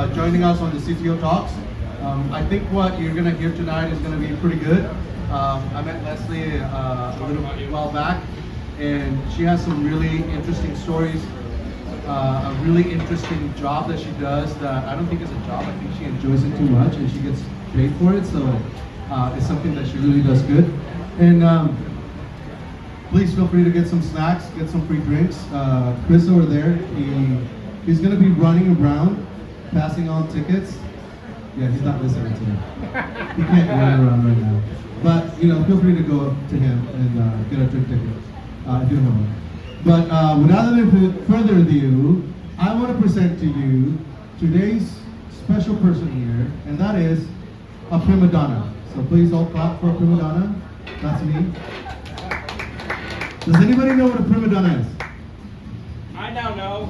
Joining us on the CTO Talks. I think what you're going to hear tonight is going to be pretty good. I met Leslie a little while back, and she has some really interesting stories, a really interesting job that she does that I don't think is a job. I think she enjoys it too much, and she gets paid for it, so it's something that she really does good. And please feel free to get some snacks, get some free drinks. Chris over there, he's going to be running around, passing on tickets. Yeah, he's not listening to me. He can't run around right now. But, feel free to go up to him and get a drink ticket if you don't have one. But without any further ado, I want to present to you today's special person here, and that is a prima donna. So please all clap for a prima donna. That's me. Does anybody know what a prima donna is? I now know.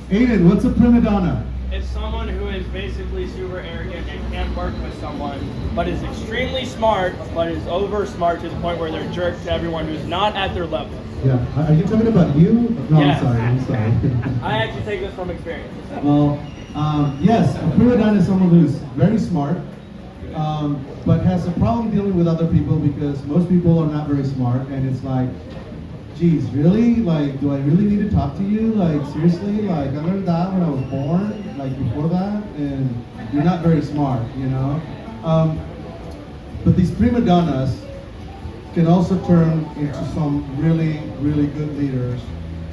Aiden, what's a prima donna? It's someone who is basically super arrogant and can't work with someone, but is extremely smart, but is over smart to the point where they're jerks to everyone who's not at their level. Yeah, are you talking about you? No, Yes. I'm sorry. I actually take this from experience. Well, yes, a prima donna is someone who's very smart, but has a problem dealing with other people because most people are not very smart, and it's like, geez, really? Like, do I really need to talk to you? Like, seriously? Like, I learned that when I was born, like before that, and you're not very smart, But these prima donnas can also turn into some really, really good leaders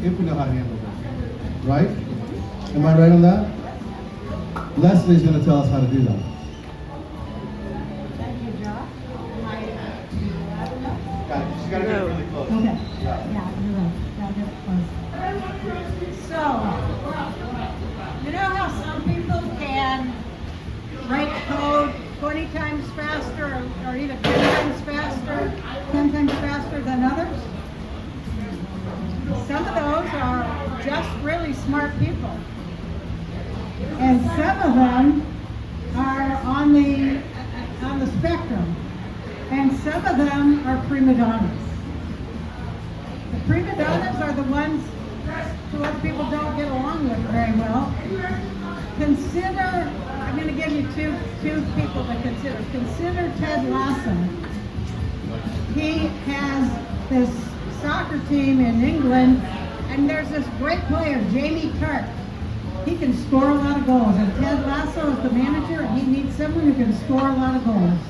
if we know how to handle them, right? Am I right on that? Leslie's going to tell us how to do that. Thank you, Josh. Got it. She's got to get it really close. Okay. Yeah, you're right. Gotta get it close. So, you know how some people can write code 20 times faster or even 10 times faster than others? Some of those are just really smart people. And some of them are on the spectrum. And some of them are prima donnas. The prima donnas are the ones who other people don't get along with very well. I'm going to give you two people to consider. Consider Ted Lasso. He has this soccer team in England, and there's this great player, Jamie Tart. He can score a lot of goals, and Ted Lasso is the manager, and he needs someone who can score a lot of goals.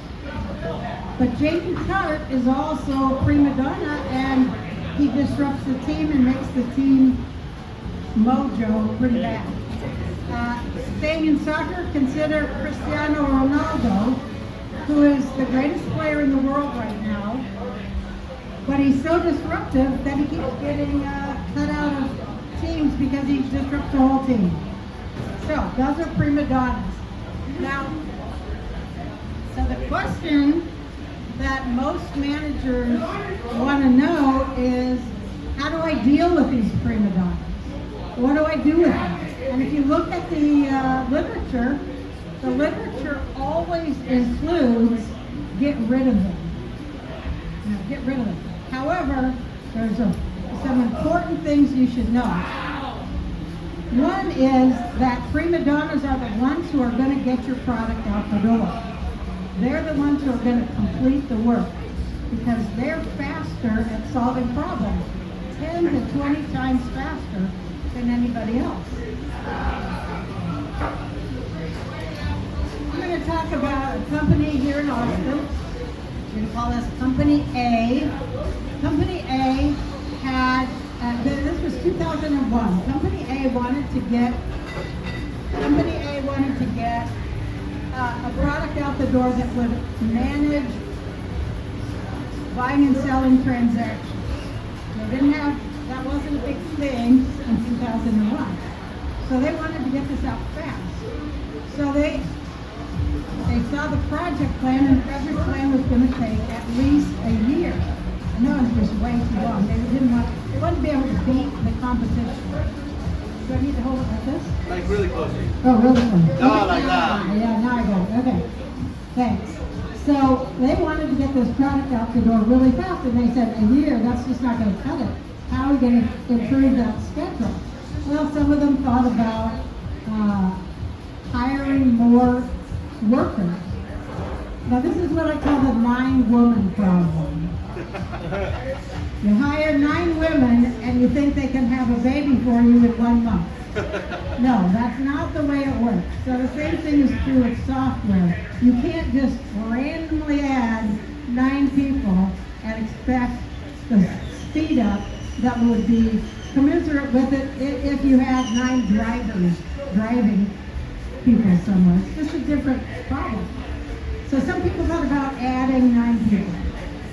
But Jamie Tart is also a prima donna, and he disrupts the team and makes the team mojo pretty bad. Staying in soccer, consider Cristiano Ronaldo, who is the greatest player in the world right now. But he's so disruptive that he keeps getting cut out of teams because he disrupts the whole team. So, those are prima donnas. Now, so the question that most managers want to know is, how do I deal with these prima donnas? What do I do with them? And if you look at the literature always includes get rid of them. Get rid of them. However, there's some important things you should know. One is that prima donnas are the ones who are going to get your product out the door. They're the ones who are going to complete the work because they're faster at solving problems, 10 to 20 times faster than anybody else. I'm going to talk about a company here in Austin. We're going to call this Company A. Company A had, this was 2001. Company A wanted to get a product out the door that would manage buying and selling transactions. That wasn't a big thing in 2001. So they wanted to get this out fast. So they saw the project plan, and the project plan was going to take at least a year. I know it was just way too long. They wanted to be able to beat the competition. Do I need to hold it like this? Like really close. Oh, really close. No, like that. Yeah, now I got it. Okay. Thanks. So they wanted to get this product out the door really fast, and they said a year, that's just not going to cut it. How are we going to improve that schedule? Well, some of them thought about for workers. Now this is what I call the 9-woman problem. You hire 9 women and you think they can have a baby for you in 1 month. No, that's not the way it works. So the same thing is true with software. You can't just randomly add 9 people and expect the speed up that would be commensurate with it if you had 9 drivers driving people somewhere. It's just a different problem. So some people thought about adding 9 people.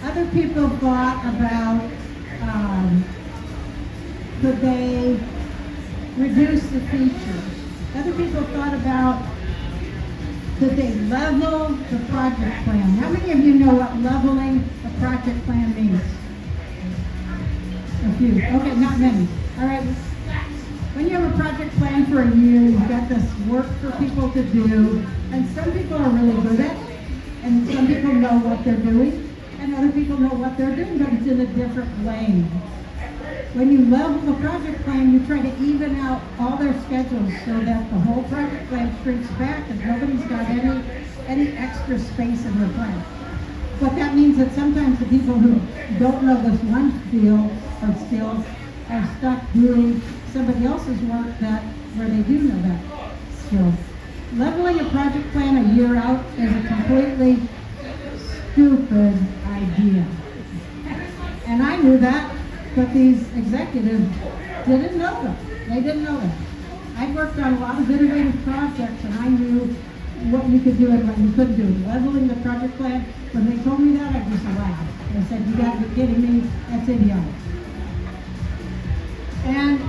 Other people thought about could they reduce the features. Other people thought about could they level the project plan. How many of you know what leveling a project plan means? A few. Okay, not many. All right. When you have a project plan for a year, you've got this work for people to do, and some people are really good at it, and some people know what they're doing, and other people know what they're doing, but it's in a different lane. When you level the project plan, you try to even out all their schedules so that the whole project plan shrinks back and nobody's got any extra space in their plan. But that means that sometimes the people who don't know this one field or skills are stuck doing somebody else's work where they do know that skill. Leveling a project plan a year out is a completely stupid idea. And I knew that, but these executives didn't know that. They didn't know that. I'd worked on a lot of innovative projects and I knew what you could do and what you couldn't do. Leveling the project plan, when they told me that, I just laughed. I said, you gotta be kidding me, that's idiotic. And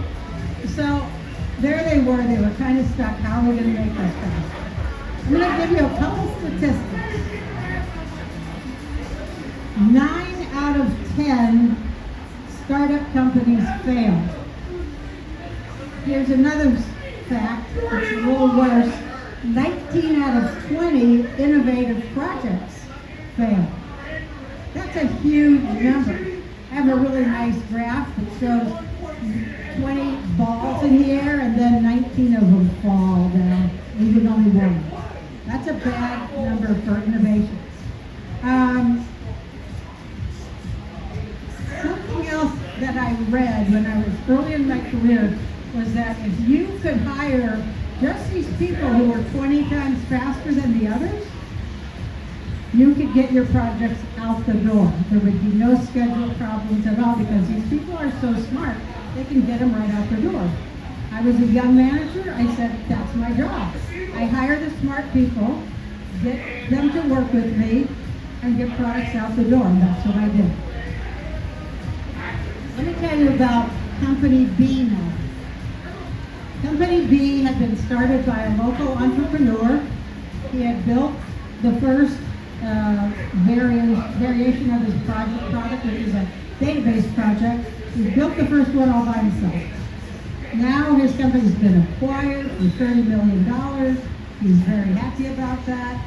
so there they were kind of stuck. How are we going to make this fast? I'm going to give you a couple statistics. 9 out of 10 startup companies fail. Here's another fact, it's a little worse. 19 out of 20 innovative projects fail. That's a huge number. I have a really nice graph that shows 20 balls in the air and then 19 of them fall down, leaving only 1. That's a bad number for innovations. Something else that I read when I was early in my career was that if you could hire just these people who were 20 times faster than the others, you could get your projects out the door. There would be no schedule problems at all because these people are so smart, they can get them right out the door. I was a young manager, I said, that's my job. I hire the smart people, get them to work with me, and get products out the door, and that's what I did. Let me tell you about Company B now. Company B had been started by a local entrepreneur. He had built the first variation of his product, which is a database project. He built the first one all by himself. Now his company's been acquired for $30 million. He's very happy about that.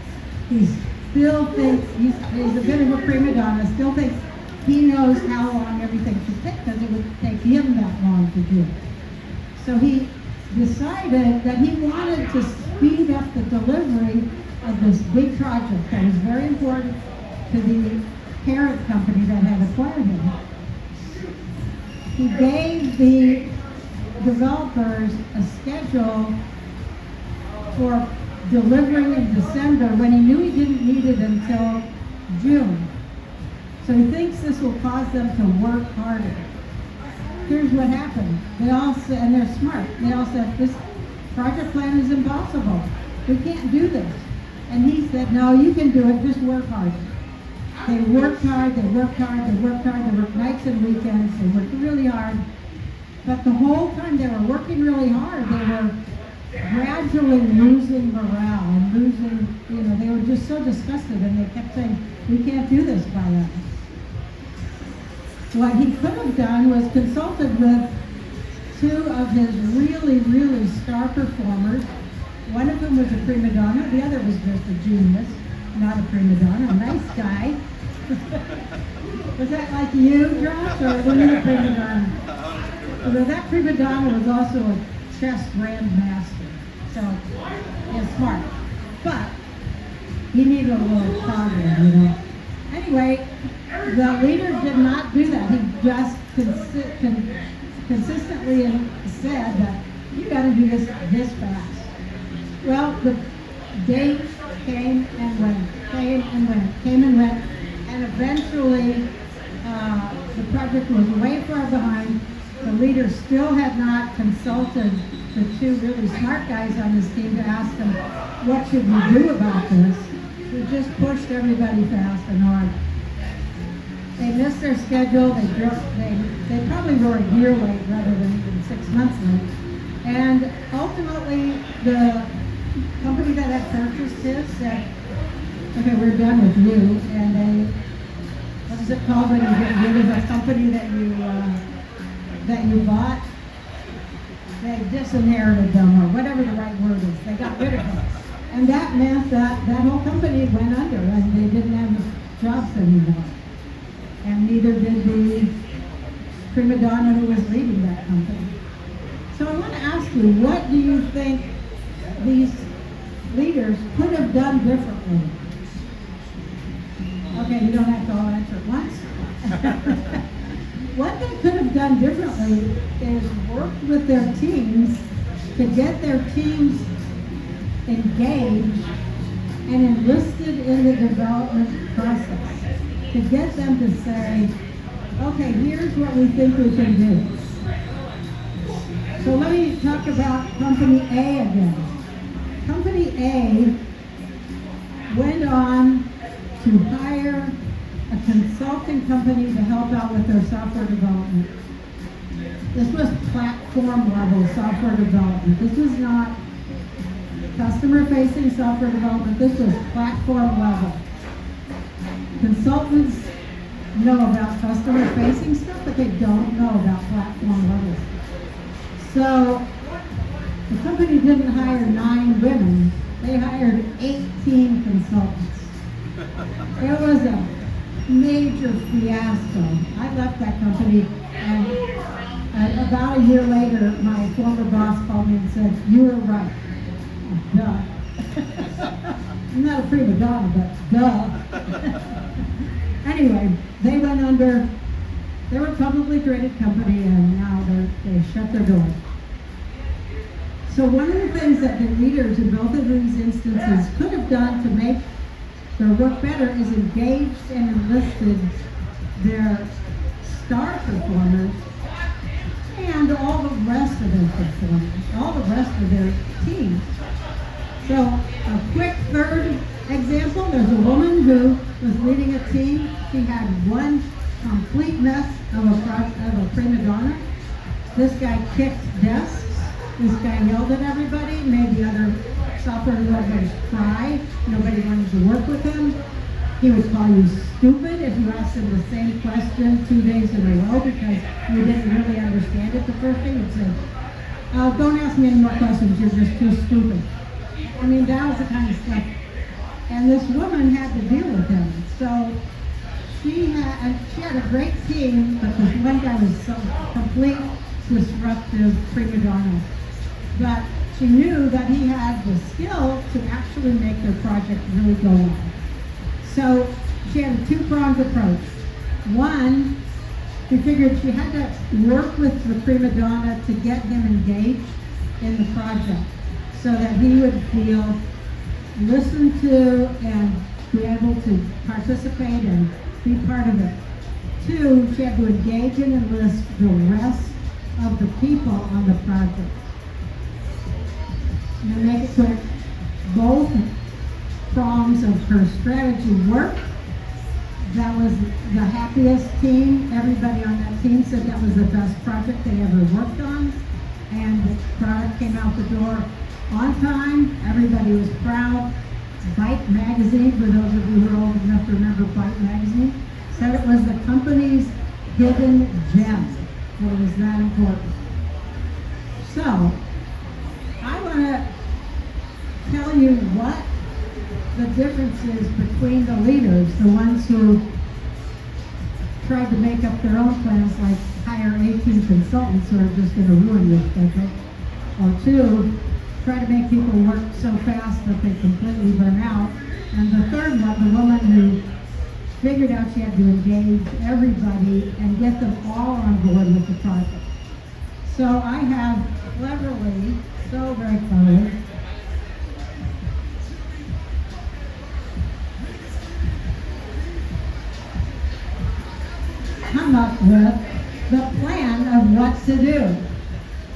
He still thinks, he's a bit of a prima donna, still thinks he knows how long everything should take because it would take him that long to do it. So he decided that he wanted to speed up the delivery of this big project that was very important to the parent company that had acquired him. He gave the developers a schedule for delivering in December when he knew he didn't need it until June. So he thinks this will cause them to work harder. Here's what happened. They all said, and they're smart, they all said, this project plan is impossible. We can't do this. And he said, no, you can do it, just work harder. They worked hard, they worked hard, they worked hard, they worked nights and weekends, they worked really hard. But the whole time they were working really hard, they were gradually losing morale and losing, they were just so disgusted and they kept saying, we can't do this by us. What he could have done was consulted with 2 of his really, really star performers. One of them was a prima donna, the other was just a genius, not a prima donna, a nice guy. Was that like you, Josh, or were you a prima donna? Although that prima donna was also a chess grandmaster, so he's smart. he needed a little prodding, you know. Anyway, the leader did not do that. He just consistently said that you got to do this fast. Well, the days came and went, and eventually the project was way far behind. The leader still had not consulted the two really smart guys on this team to ask them, what should we do about this? We just pushed everybody fast and hard. They missed their schedule. They probably were a year late rather than even 6 months late. And ultimately, the company that had purchased his said, okay, we're done with you. And they, what is it called when you get rid of a company that you bought? They disinherited them, or whatever the right word is. They got rid of them. And that meant that that whole company went under, and they didn't have jobs anymore. And neither did the prima donna who was leading that company. So I want to ask you, what do you think these leaders could have done differently? Okay, you don't have to all answer at once. What they could have done differently is worked with their teams to get their teams engaged and enlisted in the development process, to get them to say, okay, here's what we think we can do. So let me talk about Company A again. Company A went on to hire a consulting company to help out with their software development. This was platform level software development. This was not customer-facing software development. This was platform level. Consultants know about customer-facing stuff, but they don't know about platform level. So the company didn't hire 9 women. They hired 18 consultants. It was a major fiasco. I left that company, and about a year later, my former boss called me and said, "You were right." Duh. I'm not a prima donna, but duh. Anyway, they went under. They were a publicly traded company, and now they shut their doors. So one of the things that the leaders in both of these instances could have done to make their work better is engaged and enlisted their star performers and all the rest of their performers, all the rest of their team. So a quick third example, there's a woman who was leading a team. She had one complete mess of a prima donna. This guy kicked desks. This guy yelled at everybody, made the other software developers cry. Nobody wanted to work with him. He would call you stupid if you asked him the same question 2 days in a row because you didn't really understand it the first day. He'd say, don't ask me any more questions, you're just too stupid. I mean, that was the kind of stuff. And this woman had to deal with him. So she had a great team, but this one guy was some complete disruptive prima donna. But she knew that he had the skill to actually make their project really go on. So she had a 2-pronged approach. One, she figured she had to work with the prima donna to get him engaged in the project so that he would feel listened to and be able to participate and be part of it. 2, she had to engage and enlist the rest of the people on the project. And to make it quick, both prongs of her strategy worked. That was the happiest team. Everybody on that team said that was the best project they ever worked on. And the product came out the door on time. Everybody was proud. Byte magazine, for those of you who are old enough to remember Byte magazine, said it was the company's hidden gem. It was that important. So, I want to tell you what the difference is between the leaders, the ones who tried to make up their own plans, like hire 18 consultants who are just going to ruin your schedule, or 2, try to make people work so fast that they completely burn out. And the third one, the woman who figured out she had to engage everybody and get them all on board with the project. So I have cleverly, so very cleverly, come up with the plan of what to do.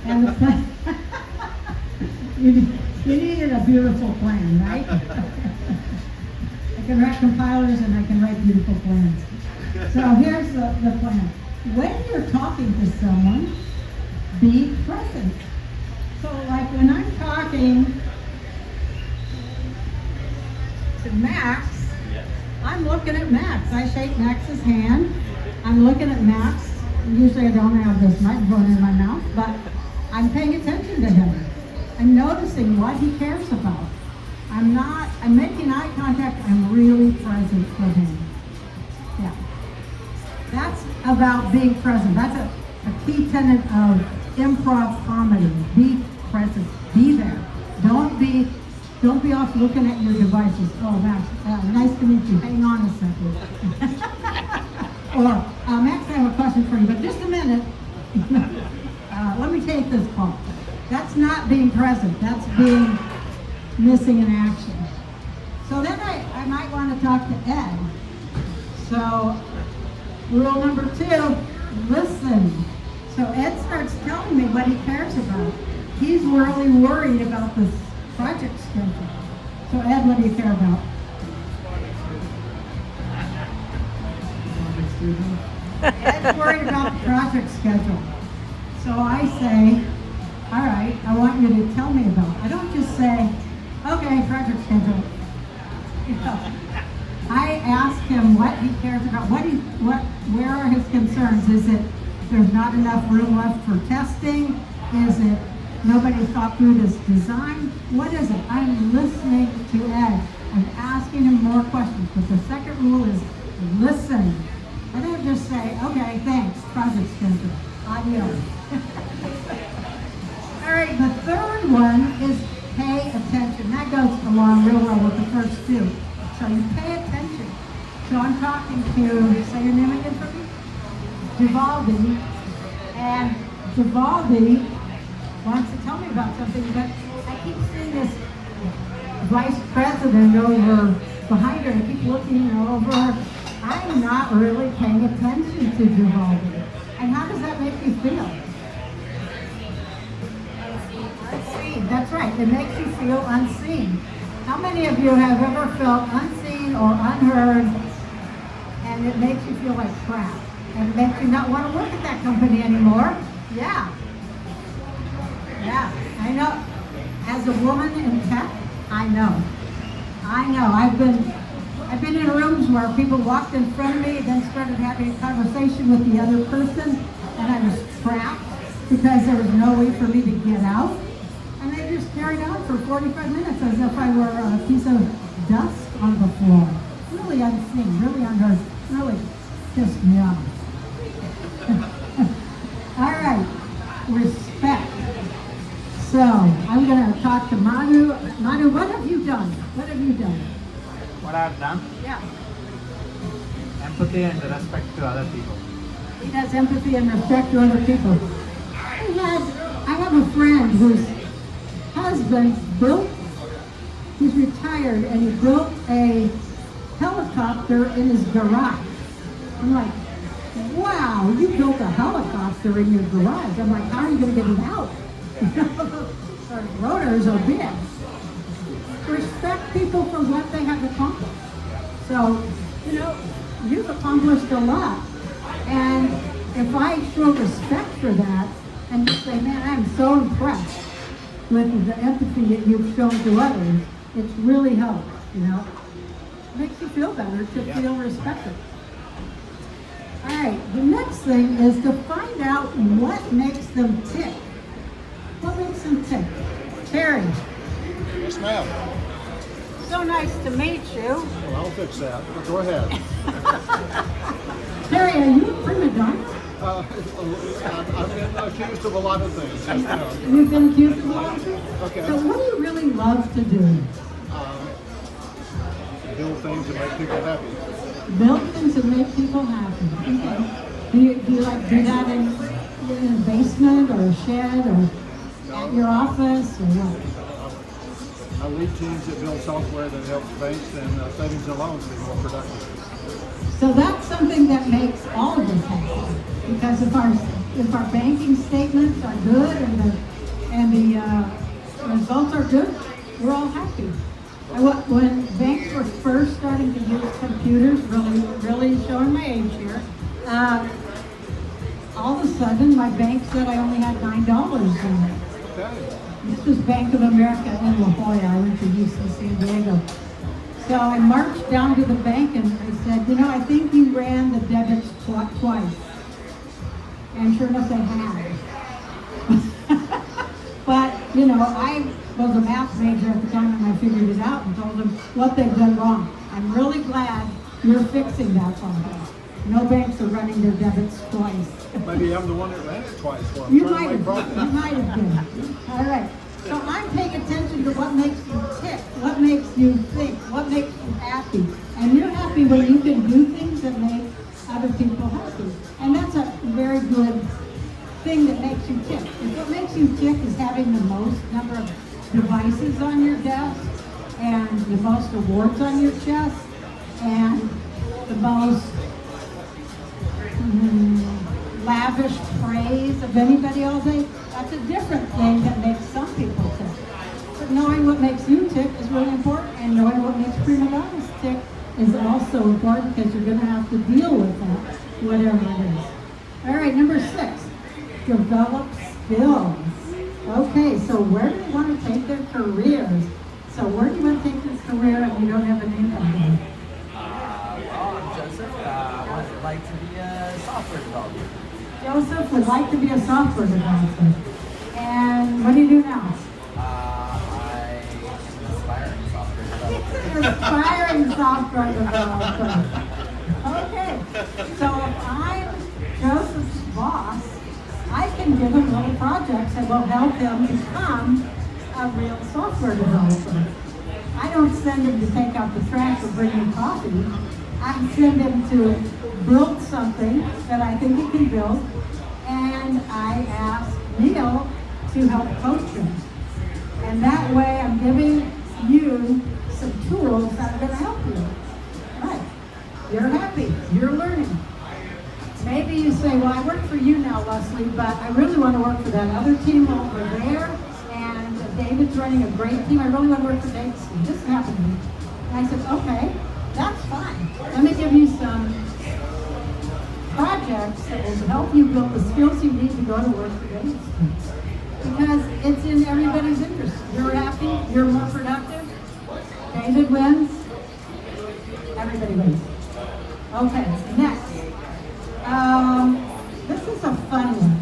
And the plan, you needed a beautiful plan, right? I can write compilers and I can write beautiful plans. So here's the plan. When you're talking to someone, be present. So like when I'm talking to Max, I'm looking at Max. I shake Max's hand. I'm looking at Max. Usually I don't have this microphone in my mouth, but I'm paying attention to him. I'm noticing what he cares about. I'm making eye contact. I'm really present for him. Yeah. That's about being present. That's a key tenet of improv comedy. Be present. Be there. Don't be off looking at your devices. Oh, Max, nice to meet you. Hang on a second. Or, Max, I have a question for you, but just a minute. Let me take this call. That's not being present. That's being missing in action. So then I might want to talk to Ed. So, rule number 2, listen. So Ed starts telling me what he cares about. He's really worried about this project schedule. So Ed, what do you care about? Ed's worried about the project schedule. So I say, all right, I want you to tell me about it. I don't just say, okay, project schedule. You know, I ask him what he cares about. Where are his concerns? Is it there's not enough room left for testing? Is it nobody thought through this design? What is it? I'm listening to Ed. I'm asking him more questions. But the second rule is listen. I don't just say, okay, thanks, project schedule. Adios. All right, the third one is pay attention. That goes along real well with the first 2. So you pay attention. So I'm talking to, say your name again for me? Vivaldi. And Vivaldi wants to tell me about something, but I keep seeing this vice president over behind her. I keep looking over her. I'm not really paying attention to Vivaldi. And how does that make you feel? Unseen. That's right. It makes you feel unseen. How many of you have ever felt unseen or unheard, and it makes you feel like crap? And it makes you not want to work at that company anymore? Yeah. Yeah, I know. As a woman in tech, I know. I've been in rooms where people walked in front of me, then started having a conversation with the other person, and I was trapped because there was no way for me to get out. And they just carried on for 45 minutes as if I were a piece of dust on the floor. Really unseen, really unheard, really pissed me off. All right, respect. So I'm going to talk to Manu. Manu, what have you done? What have you done? What I've done? Yeah. Empathy and respect to other people. He has empathy and respect to other people. I have a friend whose husband he's retired, and he built a helicopter in his garage. I'm like, wow, you built a helicopter in your garage. I'm like, how are you going to get it out? Our rotors are big. Respect people for what they have accomplished. So, you've accomplished a lot. And if I show respect for that and just say, man, I'm so impressed with the empathy that you've shown to others, it's really helped, It makes you feel better to feel respected. All right, the next thing is to find out what makes them tick. What makes them tick? Terry. Yes, ma'am. So nice to meet you. Well, I'll fix that. Go ahead. Terry, are you a prima donna? I've been accused of a lot of things. You know. You've been accused of a lot of things? Okay. So what do you really love to do? Build things that make people happy. Build things that make people happy. Okay. Do you like do that in a basement or a shed or at your office or what? I lead teams that build software that helps banks and savings and loans be more productive. So that's something that makes all of us happy. Because if our banking statements are good and the results are good, we're all happy. When banks were first starting to use computers, really showing my age here, all of a sudden my bank said I only had $9 in it. Okay. This was Bank of America in La Jolla. I went to UC San Diego. So I marched down to the bank and I said, you know, I think you ran the debits twice. And sure enough, they had. But, you know, I was a math major at the time and I figured it out and told them what they've done wrong. I'm really glad you're fixing that problem. No banks are running their debits twice. Maybe I'm the one that ran it twice for them. You might have been. All right. So I'm paying attention to what makes you tick, what makes you think, what makes you happy. And you're happy when you can do things that make other people happy. And that's a very good thing that makes you tick. If what makes you tick is having the most number of devices on your desk and the most awards on your chest and the most lavish praise of anybody all day, that's a different thing that makes some people tick. But knowing what makes you tick is really important, and knowing what makes Prima Donnas tick is also important because you're going to have to deal with that, whatever it is. All right, number 6, develop skills. Okay, so where do they want to take their careers? So where do you want to take your career if you don't have an income yet? Well, I'm Joseph. I would like to be a software developer. Joseph would like to be a software developer. And what do you do now? I am an aspiring software developer. Aspiring software developer. Okay, so if I'm Joseph's boss, I can give him little projects that will help him become a real software developer. I don't send him to take out the trash or bring him coffee. I send him to build something that I think he can build, and I ask Neil to help coach him. And that way I'm giving you some tools that are going to help you. Right. You're happy. You're learning. Maybe you say, well, I work for you now, Leslie, but I really want to work for that other team over there, and David's running a great team. I really want to work for David's team. This happened to me. And I said, okay, that's fine. Let me give you some projects that will help you build the skills you need to go to work for David's team. Because it's in everybody's interest. You're happy, you're more productive, David wins, everybody wins. Okay, next. This is a fun one.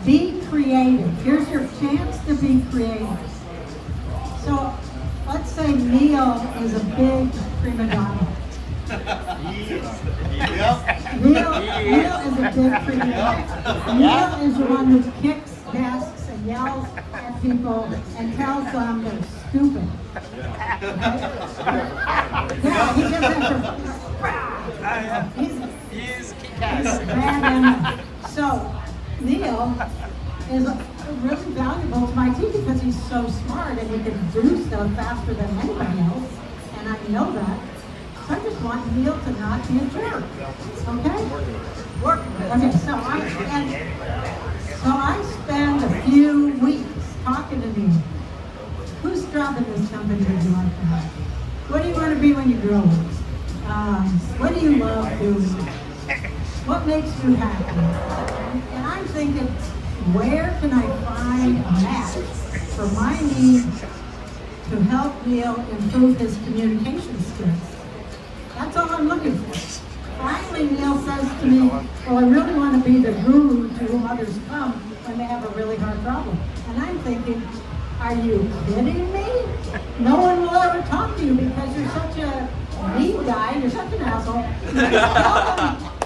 Be creative. Here's your chance to be creative. So, let's say Neil is a big prima donna. Neil is a big prima donna. Neil is the one who kicks desks and yells at people and tells them they're stupid. Yeah, he just has to. He's bad enemy. So Neil is really valuable to my team because he's so smart and he can do stuff faster than anybody else, and I know that. So I just want Neil to not be a jerk. Okay? Okay, so I spend a few weeks talking to Neil. Whose job in this company would you like to have? What do you want to be when you grow up? What do you love doing? What makes you happy? And I'm thinking, where can I find a match for my needs to help Neil improve his communication skills? That's all I'm looking for. Finally, Neil says to me, well, I really want to be the guru to whom others come when they have a really hard problem. And I'm thinking, are you kidding me? No one will ever talk to you because you're such a mean guy, you're such an asshole.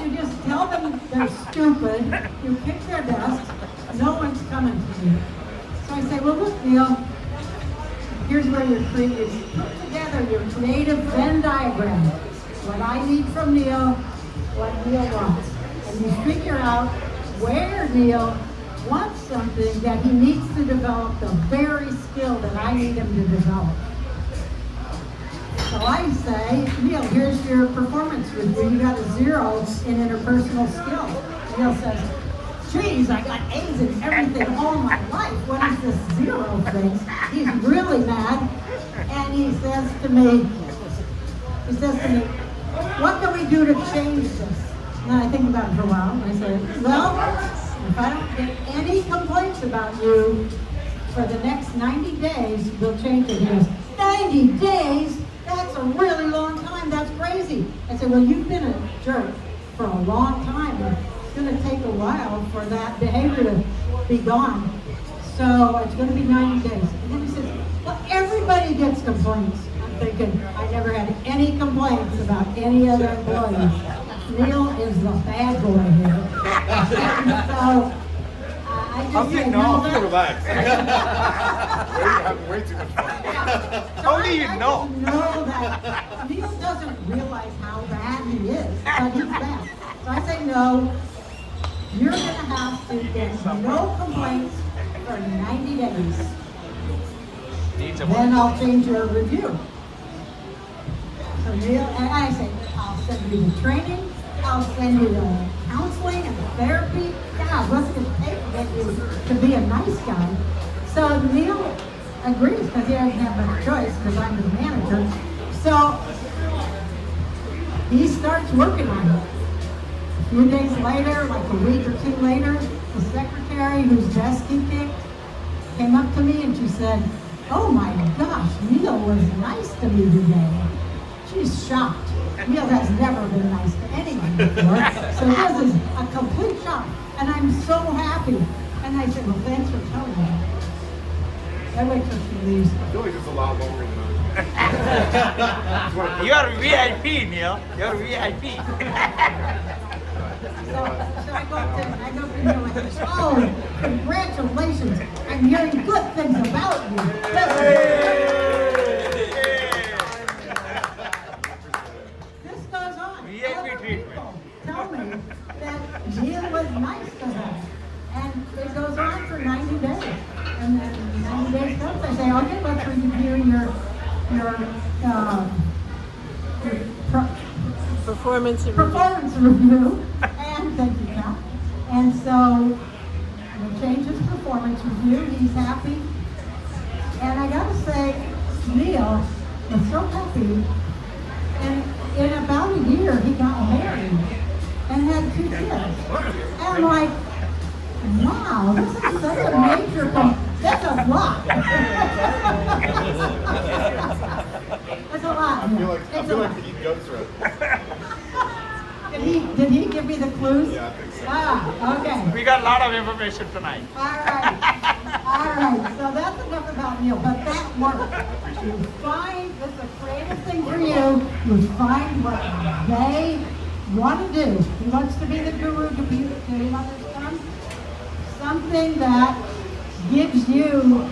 You just tell them they're stupid, you kick their desks, no one's coming to you. So I say, well, look, Neil, here's where you're creative. Put together your creative Venn diagram. What I need from Neil, what Neil wants. And you figure out where Neil wants something that he needs to develop the very skill that I need him to develop. So I say, Neil, here's your performance review. You got a 0 in interpersonal skill. Neil says, geez, I got A's in everything all my life. What is this 0 thing? He's really mad. And he says to me, what can we do to change this? And I think about it for a while, and I say, well, if I don't get any complaints about you for the next 90 days, we'll change it. He goes, 90 days? That's a really long time. That's crazy. I said, well, you've been a jerk for a long time. It's going to take a while for that behavior to be gone. So it's going to be 90 days. And then he says, well, everybody gets complaints. I'm thinking, I never had any complaints about any other employees. Neil is the bad boy here. So I just said, no, Relax. You're having way too much fun. How do you know? Know that Neil doesn't realize how bad he is, but he's bad. So I say, no, you're going to have to get no complaints for 90 days. Then I'll change your review. So Neil, and I say, I'll send you the training, I'll send you the counseling and the therapy. God, what's it take to get you to be a nice guy? So Neil agrees because he doesn't have much choice because I'm his manager. So he starts working on it. A few days later, like a week or 2 later, the secretary whose desk he kicked came up to me and she said, oh my gosh, Neil was nice to me today. She's shocked. Neil has never been nice to anyone before. So this is a complete shock. And I'm so happy. And I said, well, thanks for telling me. I wait till she leaves. I feel like it's a lot longer than that. You're VIP, Neil. You're VIP. So I go up to Neil and I say, oh, congratulations. I'm hearing good things about you. This goes on. Other people tell me that Neil was nice to her. And it goes on for 90 days. And then 90 days comes, I say, okay, let's review your Performance review. And thank you, Cal. And so we change his performance review. He's happy. And I gotta say, Neil was so happy. And in about a year, he got married and had 2 kids. And I'm like, wow, this is such a major that's a lot. That's a lot. I feel like he goes through it. Did he give me the clues? Yeah, I think so. Ah, okay. We got a lot of information tonight. All right. So that's enough about Neil, but that works. You find, this is a creative thing for you. You find what they want to do. He wants to be the guru to him understand. Something that gives you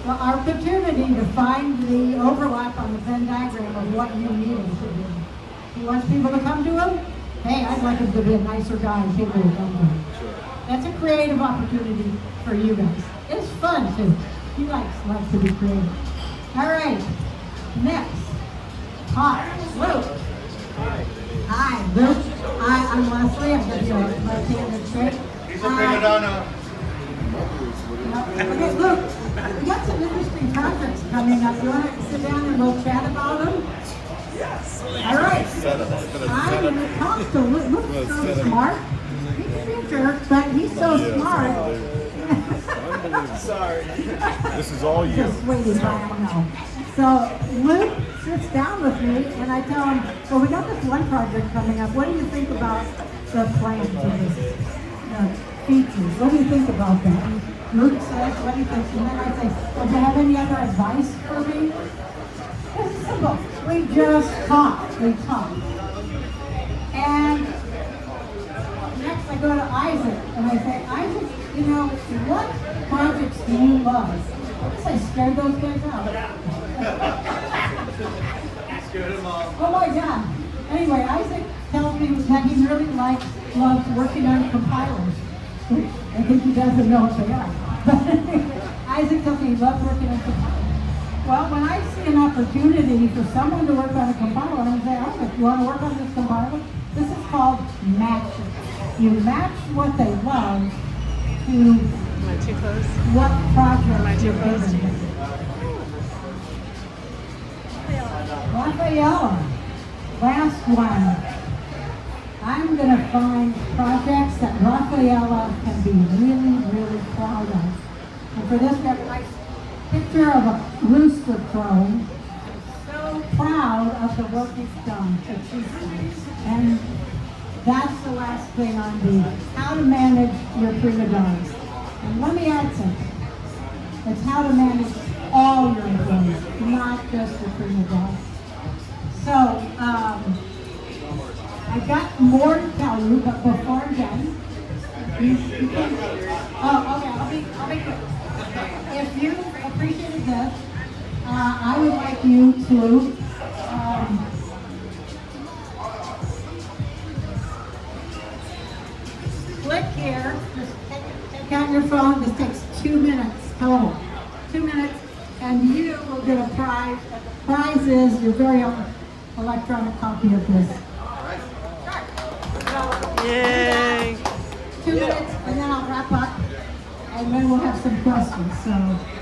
the opportunity to find the overlap on the Venn diagram of what you need him to do. He wants people to come to him. Hey, I'd like him to be a nicer guy and people will come to him. That's a creative opportunity for you guys. It's fun too. He likes to be creative. All right, next, Luke. Hi, Luke. Hi, I'm Leslie. I'm going to my team straight. He's a prima donna. Okay, Luke, we got some interesting projects coming up. You want to sit down and we'll chat about them? Yes. All right. I'm going to talk to Luke. Luke's so smart. He can be a jerk, but he's so smart. Sorry. This is all you. Just waiting, I don't know. So Luke sits down with me and I tell him, well, we got this one project coming up. What do you think about the plans for this features? What do you think about that? And Luke says, what do you think? And then I say, well, do you have any other advice for me? It's simple. We just talk. We talk. And they say, Isaac, you know, what projects do you love? I guess I scared those guys out. Oh my God. Anyway, Isaac tells me that he really loves working on compilers. I think he doesn't know what they are. But Isaac tells me he loves working on compilers. Well, when I see an opportunity for someone to work on a compiler, I'm going to say, Isaac, you want to work on this compiler? This is called matching. You match what they love to Am I too close? what project Am I too you're close? giving them. Rafaela, last one. I'm going to find projects that Rafaela can be really, really proud of. And for this, we have a nice picture of a rooster crowing. So proud of the work he's done. And that's the last thing on the how to manage your prima donnas. And let me add something. It's how to manage all your employees, not just your prima donnas. So, I've got more to tell you, but before I'm done, I'll be quick. If you appreciated this, I would like you to click here, just take out your phone, this takes 2 minutes total. 2 minutes, and you will get a prize. And the prize is your very own electronic copy of this. Yay! 2 minutes, and then I'll wrap up, and then we'll have some questions. So.